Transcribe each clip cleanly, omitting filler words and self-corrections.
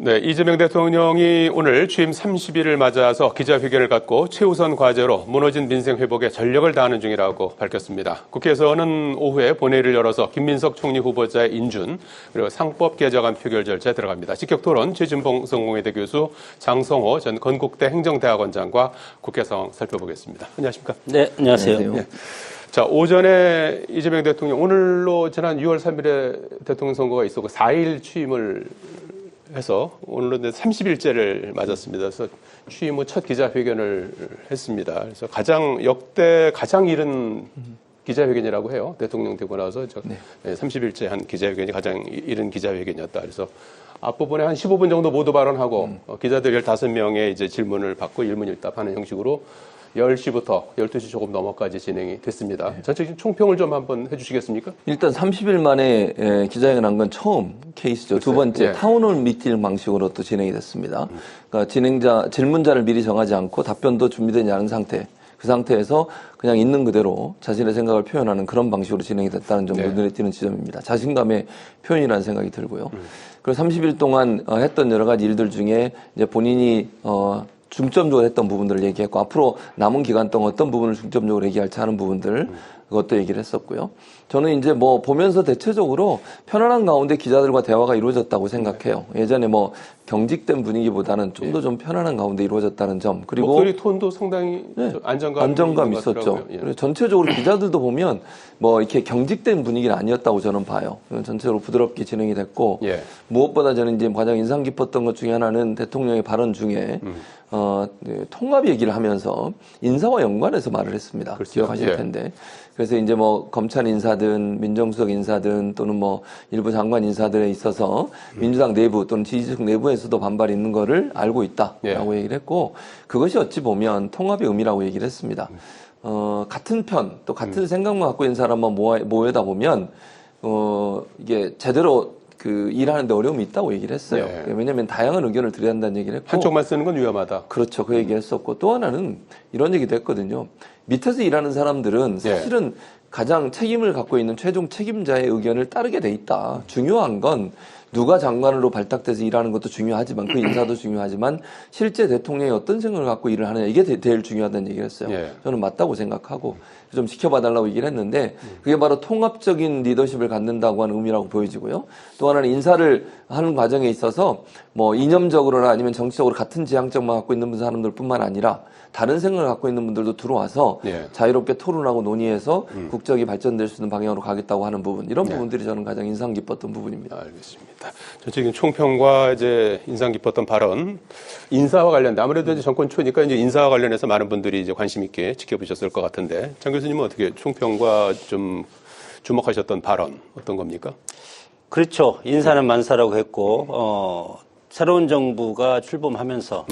네, 이재명 대통령이 오늘 취임 30일을 맞아서 기자회견을 갖고 최우선 과제로 무너진 민생 회복에 전력을 다하는 중이라고 밝혔습니다. 국회에서는 오후에 본회의를 열어서 김민석 총리 후보자의 인준 그리고 상법 개정안 표결 절차에 들어갑니다. 직격 토론 최진봉 성공회대 교수, 장성호 전 건국대 행정대학원장과 국회 상황 살펴보겠습니다. 안녕하십니까? 네, 안녕하세요. 네. 자, 오전에 이재명 대통령 오늘로 지난 6월 3일에 대통령 선거가 있었고 4일 취임을 해서 오늘은 30일째를 맞았습니다. 그래서 취임 후 첫 기자회견을 했습니다. 그래서 역대 가장 이른 기자회견이라고 해요. 대통령 되고 나서 30일째 한 기자회견이 가장 이른 기자회견이었다. 그래서 앞부분에 한 15분 정도 모두 발언하고 기자들 15명의 이제 질문을 받고 일문일답하는 형식으로 10시부터 12시 조금 넘어까지 진행이 됐습니다. 전체적인 총평을 좀 한번 해주시겠습니까? 일단 30일 만에 기자회견 한 건 처음 케이스죠. 글쎄요. 두 번째 예. 타운홀 미팅 방식으로 또 진행이 됐습니다. 그러니까 질문자를 미리 정하지 않고 답변도 준비되지 않은 상태. 그 상태에서 그냥 있는 그대로 자신의 생각을 표현하는 그런 방식으로 진행이 됐다는 점도 눈에 띄는 지점입니다. 자신감의 표현이라는 생각이 들고요. 그리고 30일 동안 했던 여러 가지 일들 중에 이제 본인이 중점적으로 했던 부분들을 얘기했고 앞으로 남은 기간 동안 어떤 부분을 중점적으로 얘기할지 하는 부분들 그것도 얘기를 했었고요. 저는 이제 보면서 대체적으로 편안한 가운데 기자들과 대화가 이루어졌다고 생각해요. 예전에 경직된 분위기보다는 좀 더 좀 편안한 가운데 이루어졌다는 점. 그리고 목소리 톤도 상당히 안정감이 있었죠. 예. 그리고 전체적으로 기자들도 보면 이렇게 경직된 분위기는 아니었다고 저는 봐요. 전체적으로 부드럽게 진행이 됐고 무엇보다 저는 이제 가장 인상 깊었던 것 중에 하나는 대통령의 발언 중에 통합 얘기를 하면서 인사와 연관해서 말을 했습니다. 그렇죠. 기억하실 텐데. 그래서 이제 검찰 인사든 민정수석 인사든 또는 일부 장관 인사들에 있어서 민주당 내부 또는 지지층 내부에서도 반발이 있는 거를 알고 있다라고 얘기를 했고 그것이 어찌 보면 통합의 의미라고 얘기를 했습니다. 같은 편 또 같은 생각만 갖고 있는 사람만 모여다 보면 이게 제대로 일하는데 어려움이 있다고 얘기를 했어요. 왜냐하면 다양한 의견을 드려야 한다는 얘기를 했고 한쪽만 쓰는 건 위험하다. 그렇죠. 그 얘기를 했었고 또 하나는 이런 얘기도 했거든요. 밑에서 일하는 사람들은 사실은 가장 책임을 갖고 있는 최종 책임자의 의견을 따르게 돼 있다. 중요한 건 누가 장관으로 발탁돼서 일하는 것도 중요하지만 그 인사도 중요하지만 실제 대통령이 어떤 생각을 갖고 일을 하느냐 이게 제일 중요하다는 얘기를 했어요. 저는 맞다고 생각하고 좀 지켜봐달라고 얘기를 했는데 그게 바로 통합적인 리더십을 갖는다고 하는 의미라고 보여지고요. 또 하나는 인사를 하는 과정에 있어서 이념적으로나 아니면 정치적으로 같은 지향점만 갖고 있는 사람들 뿐만 아니라 다른 생각을 갖고 있는 분들도 들어와서 자유롭게 토론하고 논의해서 국적이 발전될 수 있는 방향으로 가겠다고 하는 부분 이런 부분들이 저는 가장 인상 깊었던 부분입니다. 알겠습니다. 전체적인 총평과 이제 인상 깊었던 발언, 인사와 관련된 아무래도 이제 정권 초니까 이제 인사와 관련해서 많은 분들이 이제 관심 있게 지켜보셨을 것 같은데 장 교수님은 어떻게 총평과 좀 주목하셨던 발언 어떤 겁니까? 그렇죠. 인사는 만사라고 했고 새로운 정부가 출범하면서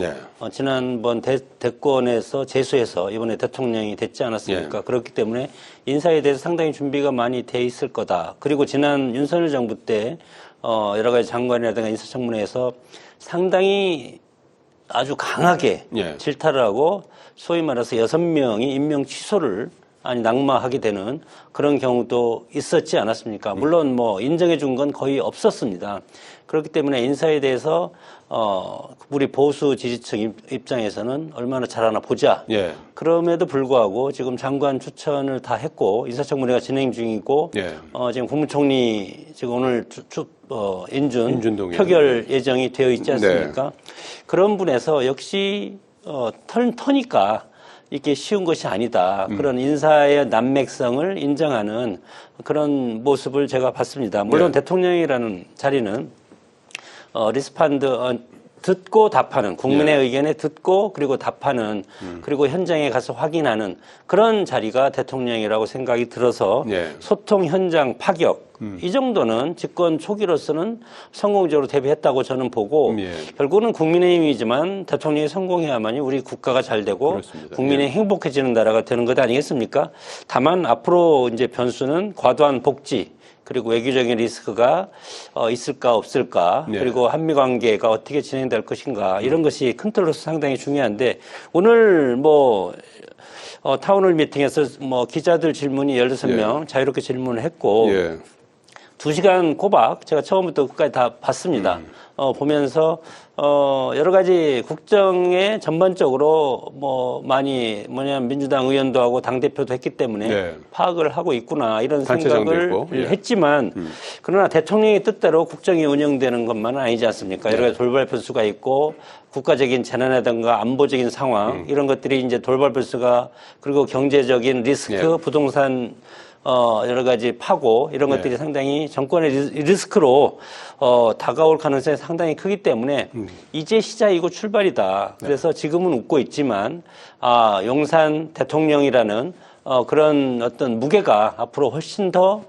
지난번 대권에서 재수해서 이번에 대통령이 됐지 않았습니까? 그렇기 때문에 인사에 대해서 상당히 준비가 많이 돼 있을 거다. 그리고 지난 윤석열 정부 때 여러 가지 장관이라든가 인사청문회에서 상당히 아주 강하게 질타를 하고 소위 말해서 6명이 임명 취소를 낙마하게 되는 그런 경우도 있었지 않았습니까? 물론 인정해 준 건 거의 없었습니다. 그렇기 때문에 인사에 대해서 우리 보수 지지층 입장에서는 얼마나 잘하나 보자. 그럼에도 불구하고 지금 장관 추천을 다 했고 인사청문회가 진행 중이고 지금 국무총리 지금 오늘 인준 표결 예정이 되어 있지 않습니까? 그런 분에서 역시 터니까 이게 쉬운 것이 아니다. 그런 인사의 난맥성을 인정하는 그런 모습을 제가 봤습니다. 물론 대통령이라는 자리는 리스판드 듣고 답하는 국민의 의견에 듣고 그리고 답하는 그리고 현장에 가서 확인하는 그런 자리가 대통령이라고 생각이 들어서 소통 현장 파격 이 정도는 집권 초기로서는 성공적으로 대비했다고 저는 보고 결국은 국민의힘이지만 대통령이 성공해야만이 우리 국가가 잘 되고 국민이 행복해지는 나라가 되는 것 아니겠습니까? 다만 앞으로 이제 변수는 과도한 복지 그리고 외교적인 리스크가 있을까 없을까 그리고 한미 관계가 어떻게 진행될 것인가 이런 것이 큰 틀로서 상당히 중요한데 오늘 타운홀 미팅에서 기자들 질문이 16명 자유롭게 질문을 했고 2시간 꼬박 제가 처음부터 끝까지 다 봤습니다. 보면서 여러 가지 국정에 전반적으로 뭐 많이 민주당 의원도 하고 당 대표도 했기 때문에 네. 파악을 하고 있구나 이런 단체장도 생각을 있고, 예. 했지만 그러나 대통령의 뜻대로 국정이 운영되는 것만은 아니지 않습니까? 여러 가지 돌발 변수가 있고 국가적인 재난이라든가 안보적인 상황 이런 것들이 이제 돌발 변수가 그리고 경제적인 리스크, 예. 부동산 여러 가지 파고 이런 것들이 상당히 정권의 리스크로 다가올 가능성이 상당히 크기 때문에 이제 시작이고 출발이다. 그래서 지금은 웃고 있지만 용산 대통령이라는 그런 어떤 무게가 앞으로 훨씬 더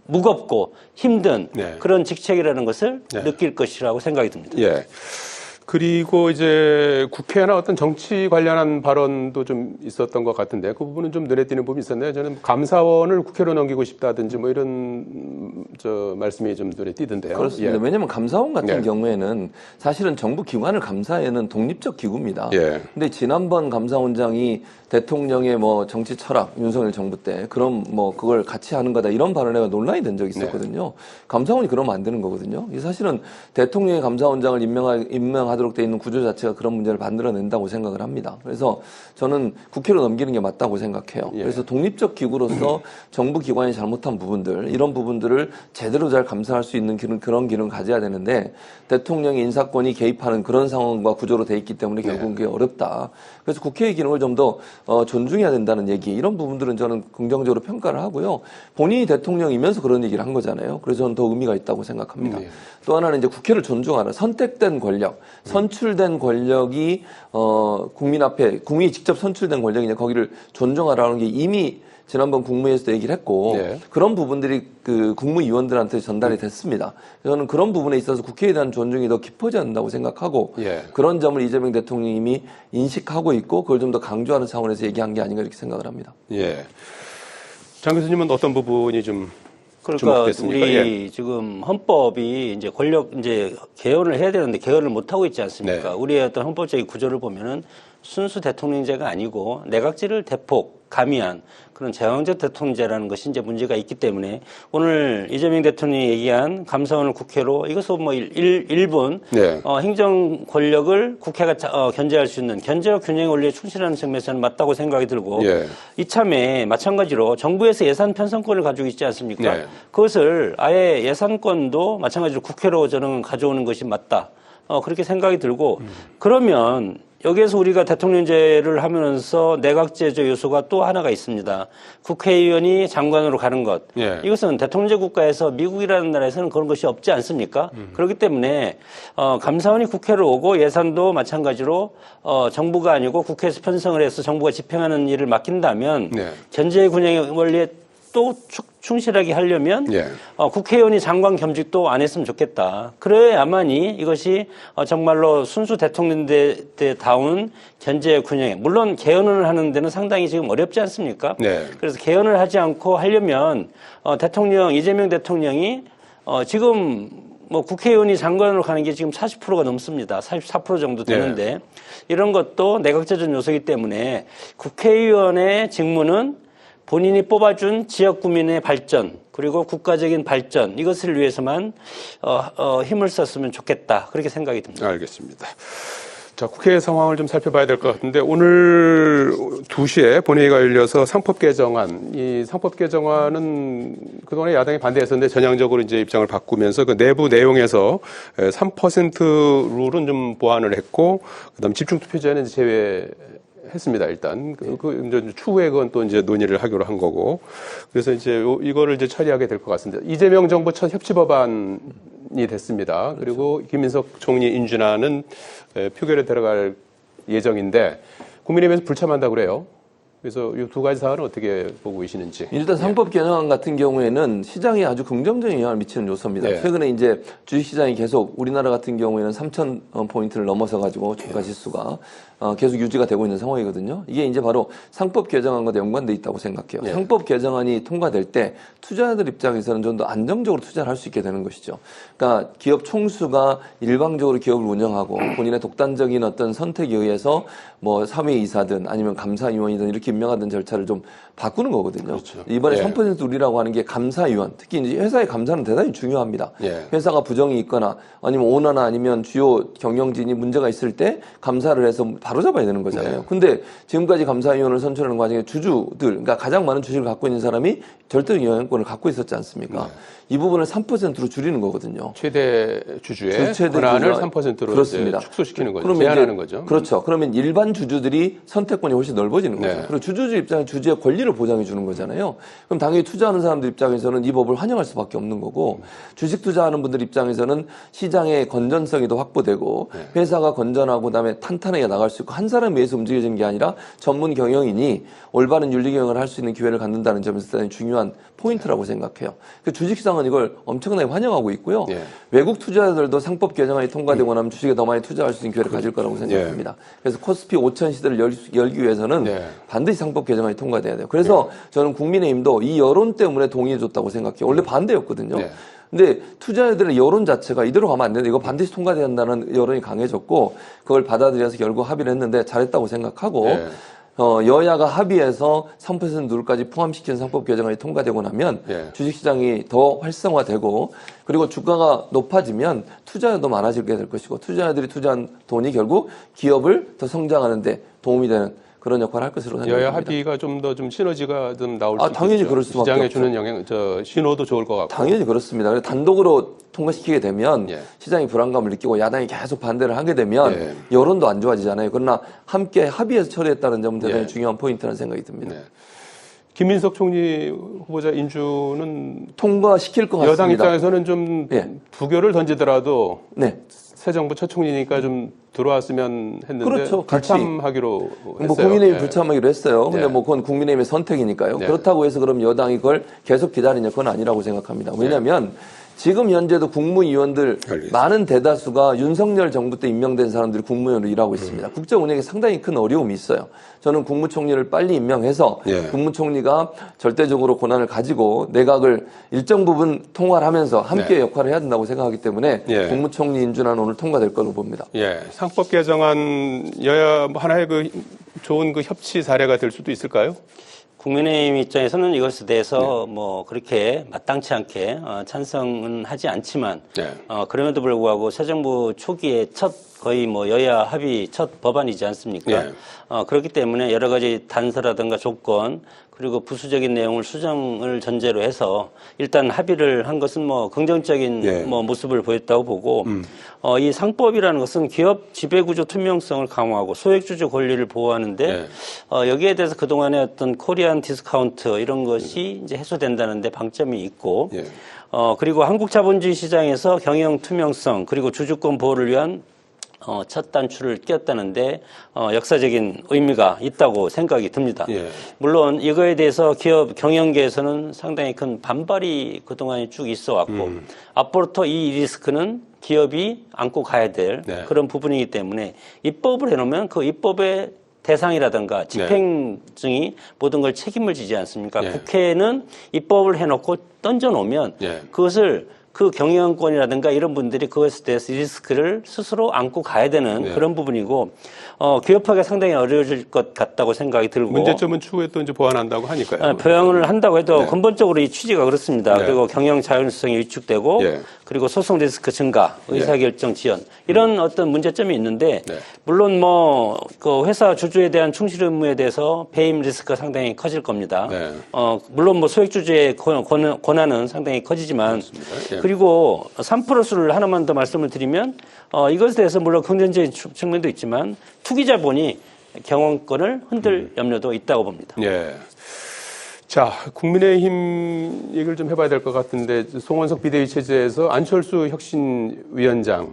무겁고 힘든 네. 그런 직책이라는 것을 네. 느낄 것이라고 생각이 듭니다. 예. 그리고 이제 국회나 어떤 정치 관련한 발언도 좀 있었던 것 같은데 그 부분은 좀 눈에 띄는 부분이 있었나요? 저는 감사원을 국회로 넘기고 싶다든지 뭐 이런 말씀이 좀 눈에 띄던데요. 그렇습니다. 예. 왜냐하면 감사원 같은 네. 경우에는 사실은 정부 기관을 감사에는 독립적 기구입니다. 예. 근데 지난번 감사원장이 대통령의 뭐 정치 철학, 윤석열 정부 때 그럼 뭐 그걸 같이 하는 거다 이런 발언에 논란이 된 적이 있었거든요. 감사원이 그러면 안 되는 거거든요. 이 사실은 대통령의 감사원장을 임명하도록 돼 있는 구조 자체가 그런 문제를 만들어낸다고 생각을 합니다. 그래서 저는 국회로 넘기는 게 맞다고 생각해요. 예. 그래서 독립적 기구로서 정부 기관이 잘못한 부분들, 이런 부분들을 제대로 잘 감사할 수 있는 그런 기능을 가져야 되는데 대통령의 인사권이 개입하는 그런 상황과 구조로 돼 있기 때문에 결국은 그게 어렵다. 그래서 국회의 기능을 좀 더 존중해야 된다는 얘기, 이런 부분들은 저는 긍정적으로 평가를 하고요. 본인이 대통령이면서 그런 얘기를 한 거잖아요. 그래서 저는 더 의미가 있다고 생각합니다. 또 하나는 이제 국회를 존중하는 선택된 권력, 선출된 권력이 국민 앞에 국민이 직접 선출된 권력이냐 거기를 존중하라는 게 이미 지난번 국무회의에서도 얘기를 했고 네. 그런 부분들이 그 국무위원들한테 전달이 됐습니다. 저는 그런 부분에 있어서 국회에 대한 존중이 더 깊어져야 한다고 생각하고 예. 그런 점을 이재명 대통령님이 인식하고 있고 그걸 좀 더 강조하는 차원에서 얘기한 게 아닌가 이렇게 생각을 합니다. 예. 장 교수님은 어떤 부분이 좀 그러니까 주목됐습니까? 우리 지금 헌법이 이제 개헌을 해야 되는데 개헌을 못 하고 있지 않습니까? 네. 우리의 어떤 헌법적인 구조를 보면은 순수 대통령제가 아니고 내각제를 대폭 가미한 그런 제왕적 대통령제라는 것이 이제 문제가 있기 때문에 오늘 이재명 대통령이 얘기한 감사원을 국회로 이것은 뭐 일본 네. 행정 권력을 국회가 견제할 수 있는 견제와 균형의 원리에 충실하는 측면에서는 맞다고 생각이 들고 예. 이참에 마찬가지로 정부에서 예산 편성권을 가지고 있지 않습니까? 네. 그것을 아예 예산권도 마찬가지로 국회로 저는 가져오는 것이 맞다. 그렇게 생각이 들고 그러면 여기에서 우리가 대통령제를 하면서 내각제적 요소가 또 하나가 있습니다. 국회의원이 장관으로 가는 것. 예. 이것은 대통령제 국가에서 미국이라는 나라에서는 그런 것이 없지 않습니까? 그렇기 때문에 감사원이 국회로 오고 예산도 마찬가지로 정부가 아니고 국회에서 편성을 해서 정부가 집행하는 일을 맡긴다면 네. 견제 균형의 원리에 또 충실하게 하려면 예. 국회의원이 장관 겸직도 안 했으면 좋겠다. 그래야만이 이것이 정말로 순수 대통령제다운 견제 균형에 물론 개헌을 하는 데는 상당히 지금 어렵지 않습니까? 네. 그래서 개헌을 하지 않고 하려면 이재명 대통령이 지금 뭐 국회의원이 장관으로 가는 게 지금 40%가 넘습니다. 44% 정도 되는데 이런 것도 내각제적 요소이기 때문에 국회의원의 직무는 본인이 뽑아준 지역 구민의 발전 그리고 국가적인 발전 이것을 위해서만 힘을 썼으면 좋겠다 그렇게 생각이 듭니다. 알겠습니다. 자, 국회 상황을 좀 살펴봐야 될 것 같은데 오늘 2시에 본회의가 열려서 상법 개정안, 이 상법 개정안은 그동안에 야당이 반대했었는데 전향적으로 이제 입장을 바꾸면서 그 내부 내용에서 3% 룰은 좀 보완을 했고 그다음 집중 투표제는 제외했습니다. 일단 이제 추후에 그건 또 이제 논의를 하기로 한 거고 그래서 이제 이거를 이제 처리하게 될 것 같습니다. 이재명 정부 첫 협치법안이 됐습니다. 그리고 김인석 총리 인준안은 표결에 들어갈 예정인데 국민의힘에서 불참한다고 그래요. 그래서 이 두 가지 사안은 어떻게 보고 계시는지. 일단 상법 개정안 같은 경우에는 시장에 아주 긍정적인 영향을 미치는 요소입니다. 네. 최근에 이제 주식시장이 계속 우리나라 같은 경우에는 3,000포인트를 넘어서 가지고 주가 지수가 계속 유지가 되고 있는 상황이거든요. 이게 이제 바로 상법 개정안과 연관돼 있다고 생각해요. 네. 상법 개정안이 통과될 때 투자자들 입장에서는 좀 더 안정적으로 투자를 할 수 있게 되는 것이죠. 그러니까 기업 총수가 일방적으로 기업을 운영하고 본인의 독단적인 어떤 선택에 의해서 뭐 사회이사든 아니면 감사위원이든 이렇게 임명하던 절차를 좀 바꾸는 거거든요. 그렇죠. 이번에 예. 3% 우리라고 하는 게 감사위원, 특히 이제 회사의 감사는 대단히 중요합니다. 예. 회사가 부정이 있거나 아니면 오너나 아니면 주요 경영진이 문제가 있을 때 감사를 해서 바로잡아야 되는 거잖아요. 네. 근데 지금까지 감사위원을 선출하는 과정에 주주들, 그러니까 가장 많은 주식을 갖고 있는 사람이 절대 영향권을 갖고 있었지 않습니까? 이 부분을 3%로 줄이는 거거든요. 최대 주주의 최대 권한을 주주가 3%로 그렇습니다. 축소시키는 거죠. 그러면 제한하는 이제, 거죠. 그렇죠. 그러면 일반 주주들이 선택권이 훨씬 넓어지는 거죠. 네. 그리고 주주들 입장에 주주의 권리를 보장해 주는 거잖아요. 그럼 당연히 투자하는 사람들 입장에서는 이 법을 환영할 수밖에 없는 거고 주식 투자하는 분들 입장에서는 시장의 건전성이 더 확보되고 회사가 건전하고 그다음에 탄탄하게 나갈 수 있고 한 사람에 의해서 움직여지는 게 아니라 전문 경영인이 올바른 윤리 경영을 할 수 있는 기회를 갖는다는 점에서 대단히 중요한 포인트라고 생각해요. 그 주식시장은 이걸 엄청나게 환영하고 있고요. 예. 외국 투자자들도 상법 개정안이 통과되고 나면 주식에 더 많이 투자할 수 있는 기회를 가질 거라고 생각합니다. 그래서 코스피 5천 시대를 열기 위해서는 예. 반드시 상법 개정안이 통과돼야 돼요. 그래서 저는 국민의힘도 이 여론 때문에 동의해줬다고 생각해요. 원래 반대였거든요. 네. 근데 투자자들의 여론 자체가 이대로 가면 안 된다. 이거 반드시 통과돼야 한다는 여론이 강해졌고 그걸 받아들여서 결국 합의를 했는데 잘했다고 생각하고 네. 여야가 합의해서 3% 룰까지 포함시킨 상법 개정안이 통과되고 나면 네. 주식시장이 더 활성화되고 그리고 주가가 높아지면 투자도 많아지게 될 것이고 투자자들이 투자한 돈이 결국 기업을 더 성장하는 데 도움이 되는 그런 역할을 할 것으로 생각합니다. 여야 합의가 좀 더 좀 시너지가 좀 나올 수 있죠. 당연히 그럴 수밖에 시장에 없죠. 주는 영향, 신호도 좋을 것 같고. 당연히 그렇습니다. 그래서 단독으로 통과시키게 되면 예. 시장이 불안감을 느끼고 야당이 계속 반대를 하게 되면 예. 여론도 안 좋아지잖아요. 그러나 함께 합의해서 처리했다는 점은 대단히 예. 중요한 포인트라는 생각이 듭니다. 네. 김민석 총리 후보자 인준은 통과시킬 것 같습니다. 여당 입장에서는 좀 예. 부결을 던지더라도 네. 새 정부 첫 총리니까 좀 들어왔으면 했는데 그렇죠. 같이. 불참하기로 했어요. 뭐 국민의힘 예. 불참하기로 했어요. 근데 네. 뭐 그건 국민의힘의 선택이니까요. 네. 그렇다고 해서 그럼 여당이 그걸 계속 기다리냐 그건 아니라고 생각합니다. 왜냐하면 지금 현재도 국무위원들 알겠습니다. 많은 대다수가 윤석열 정부 때 임명된 사람들이 국무위원으로 일하고 있습니다. 국정 운영에 상당히 큰 어려움이 있어요. 저는 국무총리를 빨리 임명해서 예. 국무총리가 절대적으로 권한을 가지고 내각을 일정 부분 통화를 하면서 함께 네. 역할을 해야 된다고 생각하기 때문에 예. 국무총리 인준안 오늘 통과될 거로 봅니다. 예, 상법 개정안 여야 하나의 그 좋은 그 협치 사례가 될 수도 있을까요? 국민의힘 입장에서는 이것에 대해서 뭐 그렇게 마땅치 않게 찬성은 하지 않지만 네. 그럼에도 불구하고 새 정부 초기에 첫 거의 뭐 여야 합의 첫 법안이지 않습니까? 네. 그렇기 때문에 여러 가지 단서라든가 조건 그리고 부수적인 내용을 수정을 전제로 해서 일단 합의를 한 것은 뭐 긍정적인 네. 뭐 모습을 보였다고 보고 이 상법이라는 것은 기업 지배구조 투명성을 강화하고 소액주주 권리를 보호하는데 네. 여기에 대해서 그동안의 어떤 코리안 디스카운트 이런 것이 이제 해소된다는데 방점이 있고 예. 그리고 한국 자본주의 시장에서 경영 투명성 그리고 주주권 보호를 위한 첫 단추를 끼웠다는데 역사적인 의미가 있다고 생각이 듭니다. 예. 물론 이거에 대해서 기업 경영계에서는 상당히 큰 반발이 그동안에 쭉 있어 왔고 앞으로부터 이 리스크는 기업이 안고 가야 될 네. 그런 부분이기 때문에 입법을 해놓으면 그 입법의 대상이라든가 집행증이 모든 걸 책임을 지지 않습니까? 네. 국회는 입법을 해놓고 던져놓으면 네. 그것을 그 경영권이라든가 이런 분들이 그것에 대해서 리스크를 스스로 안고 가야 되는 네. 그런 부분이고 기업하기 상당히 어려워질 것 같다고 생각이 들고 문제점은 추후에 또 이제 보완한다고 하니까요. 표현을 한다고 해도 네. 근본적으로 이 취지가 그렇습니다. 네. 그리고 경영 자율성이 위축되고 예. 그리고 소송 리스크 증가, 의사결정 지연 이런 어떤 문제점이 있는데 네. 물론 뭐 그 회사 주주에 대한 충실 의무에 대해서 배임 리스크가 상당히 커질 겁니다. 네. 물론 뭐 소액 주주의 권한은 상당히 커지지만 예. 그리고 3%를 하나만 더 말씀을 드리면 이것에 대해서 물론 긍정적인 측면도 있지만 투기 자본이 경영권을 흔들 염려도 있다고 봅니다. 예. 자, 국민의힘 얘기를 좀 해봐야 될 것 같은데, 송원석 비대위 체제에서 안철수 혁신위원장이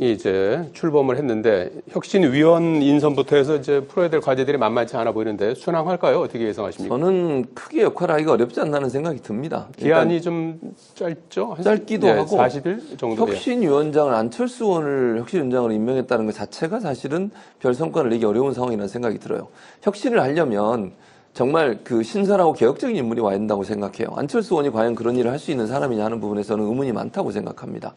이제 출범을 했는데, 혁신위원 인선부터 해서 이제 풀어야 될 과제들이 만만치 않아 보이는데, 순항할까요? 어떻게 예상하십니까? 저는 크게 역할을 하기가 어렵지 않다는 생각이 듭니다. 기한이 좀 짧죠? 한 짧기도 예, 하고 40일 정도. 혁신위원장을 안철수 의원을 혁신위원장으로 임명했다는 것 자체가 사실은 별 성과를 내기 어려운 상황이라는 생각이 들어요. 혁신을 하려면 정말 그 신선하고 개혁적인 인물이 와야 된다고 생각해요. 안철수 의원이 과연 그런 일을 할 수 있는 사람이냐 하는 부분에서는 의문이 많다고 생각합니다.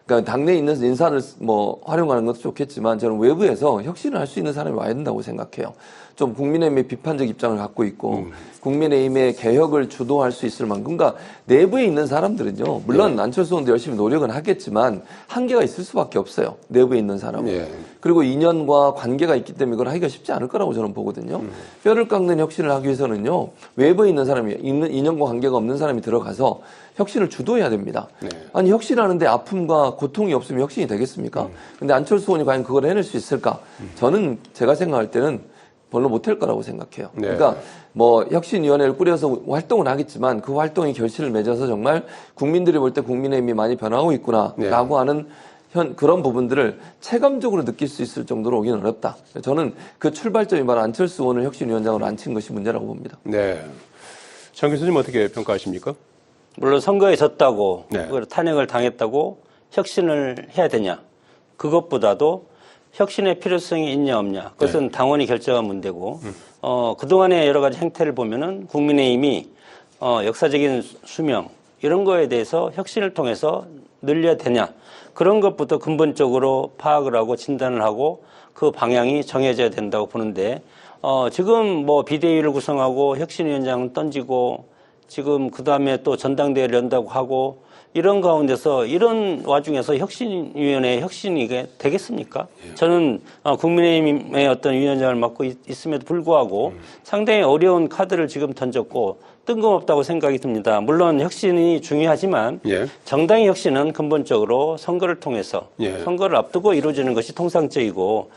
그러니까 당내에 있는 인사를 뭐 활용하는 것도 좋겠지만 저는 외부에서 혁신을 할 수 있는 사람이 와야 된다고 생각해요. 좀 국민의힘의 비판적 입장을 갖고 있고 국민의힘의 개혁을 주도할 수 있을 만큼, 그러니까 내부에 있는 사람들은요. 물론 안철수 의원도 열심히 노력은 하겠지만 한계가 있을 수밖에 없어요. 내부에 있는 사람은. 그리고 인연과 관계가 있기 때문에 이걸 하기가 쉽지 않을 거라고 저는 보거든요. 뼈를 깎는 혁신을 하기 위해서는요. 외부에 있는 사람이, 인연과 관계가 없는 사람이 들어가서 혁신을 주도해야 됩니다. 아니 혁신하는데 아픔과 고통이 없으면 혁신이 되겠습니까? 근데 안철수 의원이 과연 그걸 해낼 수 있을까? 저는 제가 생각할 때는 별로 못할 거라고 생각해요. 그러니까 뭐 혁신위원회를 꾸려서 활동을 하겠지만 그 활동이 결실을 맺어서 정말 국민들이 볼 때 국민의힘이 많이 변하고 있구나라고 하는 그런 부분들을 체감적으로 느낄 수 있을 정도로 오기는 어렵다. 저는 그 출발점이 바로 안철수 의원을 혁신위원장으로 앉힌 것이 문제라고 봅니다. 네. 장 교수님 어떻게 평가하십니까? 물론 선거에 졌다고 탄핵을 당했다고 혁신을 해야 되냐. 그것보다도 혁신의 필요성이 있냐 없냐. 그것은 당원이 결정한 문제고 그동안의 여러 가지 행태를 보면은 국민의힘이 역사적인 수명 이런 거에 대해서 혁신을 통해서 늘려야 되냐. 그런 것부터 근본적으로 파악을 하고 진단을 하고 그 방향이 정해져야 된다고 보는데 지금 뭐 비대위를 구성하고 혁신위원장을 던지고 지금 그다음에 또 전당대회를 연다고 하고 이런 가운데서 이런 와중에서 혁신위원회 혁신이 되겠습니까? 저는 국민의힘의 어떤 위원장을 맡고 있음에도 불구하고 상당히 어려운 카드를 지금 던졌고 뜬금없다고 생각이 듭니다. 물론 혁신이 중요하지만 정당의 혁신은 근본적으로 선거를 통해서 선거를 앞두고 이루어지는 것이 통상적이고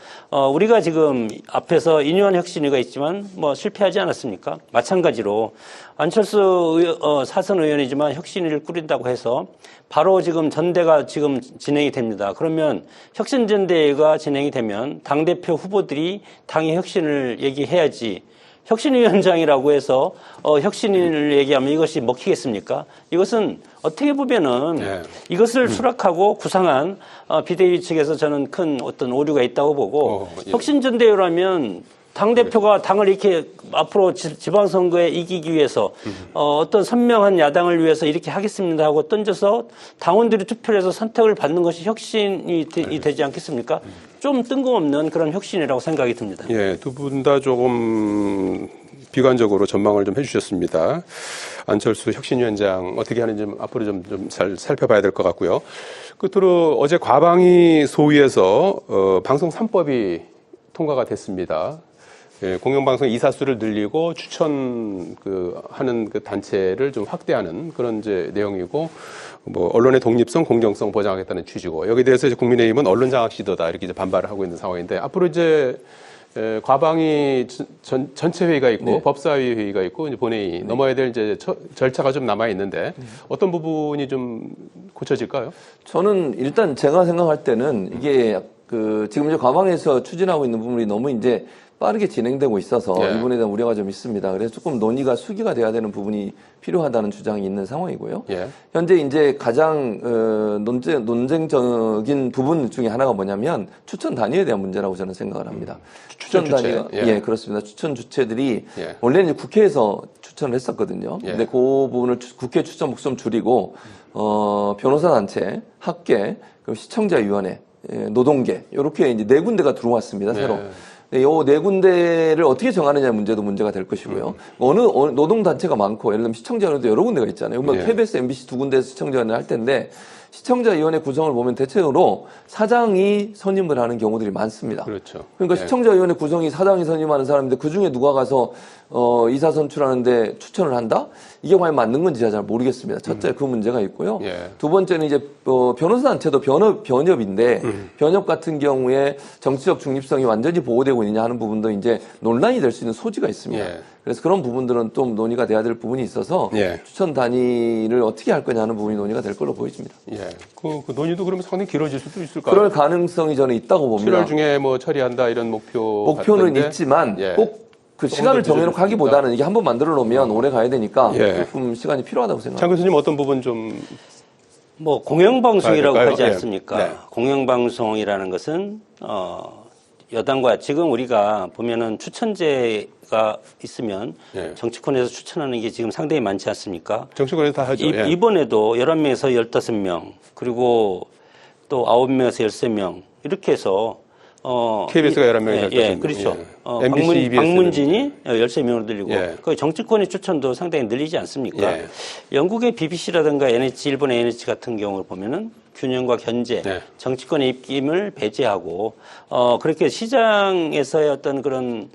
우리가 지금 앞에서 인유한 혁신위가 있지만 뭐 실패하지 않았습니까? 마찬가지로 안철수 사선 의원이지만 혁신위를 꾸린다고 해서 바로 지금 전대가 지금 진행이 됩니다. 그러면 혁신전대회가 진행이 되면 당대표 후보들이 당의 혁신을 얘기해야지 혁신위원장이라고 해서 혁신을 얘기하면 이것이 먹히겠습니까? 이것은 어떻게 보면은 이것을 수락하고 구상한 비대위 측에서 저는 큰 어떤 오류가 있다고 보고 혁신전대회라면 당대표가 당을 이렇게 앞으로 지방선거에 이기기 위해서 어떤 선명한 야당을 위해서 이렇게 하겠습니다 하고 던져서 당원들이 투표를 해서 선택을 받는 것이 혁신이 되지 않겠습니까? 좀 뜬금없는 그런 혁신이라고 생각이 듭니다. 예, 두 분 다 조금 비관적으로 전망을 좀 해주셨습니다. 안철수 혁신위원장 어떻게 하는지 앞으로 좀 잘 살펴봐야 될 것 같고요. 끝으로 어제 과방위 소위에서 방송 3법이 통과가 됐습니다. 예, 공영방송 이사수를 늘리고 하는 그 단체를 좀 확대하는 그런 이제 내용이고, 뭐 언론의 독립성, 공정성 보장하겠다는 취지고, 여기에 대해서 이제 국민의힘은 언론장악 시도다 이렇게 이제 반발을 하고 있는 상황인데, 앞으로 이제 과방위 전체 회의가 있고 법사위 회의가 있고 이제 본회의 넘어야 될 이제 절차가 좀 남아 있는데 어떤 부분이 좀 고쳐질까요? 저는 일단 제가 생각할 때는 이게 지금 이제 과방에서 추진하고 있는 부분이 너무 이제 빠르게 진행되고 있어서 이 부분에 대한 우려가 좀 있습니다. 그래서 조금 논의가 수기가 돼야 되는 부분이 필요하다는 주장이 있는 상황이고요. 현재 이제 가장 논쟁적인 부분 중에 하나가 뭐냐면 추천 단위에 대한 문제라고 저는 생각을 합니다. 추천 단위가 그렇습니다. 추천 주체들이 원래는 이제 국회에서 추천을 했었거든요. 근데 그 부분을 국회 추천 목숨 줄이고 변호사 단체, 학계, 그리고 시청자위원회, 노동계 이렇게 이제 네 군데가 들어왔습니다. 새로. 이 네 군데를 어떻게 정하느냐 문제도 문제가 될 것이고요. 어느 노동단체가 많고, 예를 들면 시청자위원회도 여러 군데가 있잖아요. 뭐 KBS, MBC 두 군데에서 시청자위원회 할 텐데, 시청자위원회 구성을 보면 대체로 사장이 선임을 하는 경우들이 많습니다. 그렇죠. 그러니까 시청자위원회 구성이 사장이 선임하는 사람인데 그 중에 누가 가서 이사 선출하는데 추천을 한다? 이게 과연 맞는 건지 잘 모르겠습니다. 첫째 그 문제가 있고요. 두 번째는 이제 변호사 단체도 변협인데 변협 같은 경우에 정치적 중립성이 완전히 보호되고 있느냐 하는 부분도 이제 논란이 될 수 있는 소지가 있습니다. 그래서 그런 부분들은 좀 논의가 돼야 될 부분이 있어서 추천 단위를 어떻게 할 거냐 하는 부분이 논의가 될 걸로 보여집니다. 그 논의도 그러면 상당히 길어질 수도 있을까요? 그럴 가능성이 저는 있다고 봅니다. 7월 중에 뭐 처리한다 이런 목표는 같은데, 있지만 꼭 그 시간을 정해놓고 하기보다는 이게 한번 만들어 놓으면 오래 가야 되니까 조금 시간이 필요하다고 생각합니다. 장 교수님 어떤 부분 좀 뭐 공영방송이라고 하지 않습니까? 공영방송이라는 것은 여당과 지금 우리가 보면은 추천제가 있으면 정치권에서 추천하는 게 지금 상당히 많지 않습니까? 정치권에서 다 하죠. 이번에도 11명에서 15명 그리고 또 9명에서 13명 이렇게 해서 KBS가 11명이 예, 그렇죠. MBC, EBS 는 방문진이 13명으로 늘리고 예. 그 정치권의 추천도 상당히 늘리지 않습니까? 예. 영국의 BBC라든가 NH, 일본의 NH 같은 경우를 보면은 균형과 견제, 예. 정치권의 입김을 배제하고 그렇게 시장에서의 어떤 그런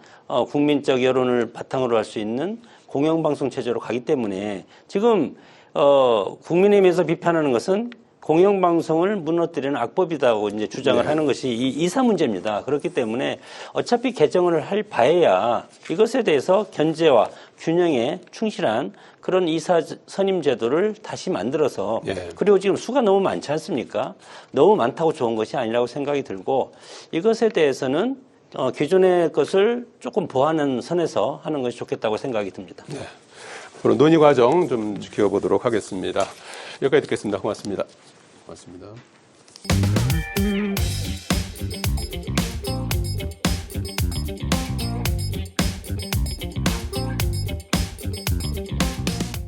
국민적 여론을 바탕으로 할 수 있는 공영방송 체제로 가기 때문에 지금 국민의힘에서 비판하는 것은 공영방송을 무너뜨리는 악법이다고 이제 주장을 네. 하는 것이 이 이사 문제입니다. 그렇기 때문에 어차피 개정을 할 바에야 이것에 대해서 견제와 균형에 충실한 그런 이사 선임 제도를 다시 만들어서 예. 그리고 지금 수가 너무 많지 않습니까? 너무 많다고 좋은 것이 아니라고 생각이 들고 이것에 대해서는 기존의 것을 조금 보완하는 선에서 하는 것이 좋겠다고 생각이 듭니다. 네. 앞으로 논의 과정 좀 지켜보도록 하겠습니다. 여기까지 듣겠습니다. 고맙습니다. 고맙습니다.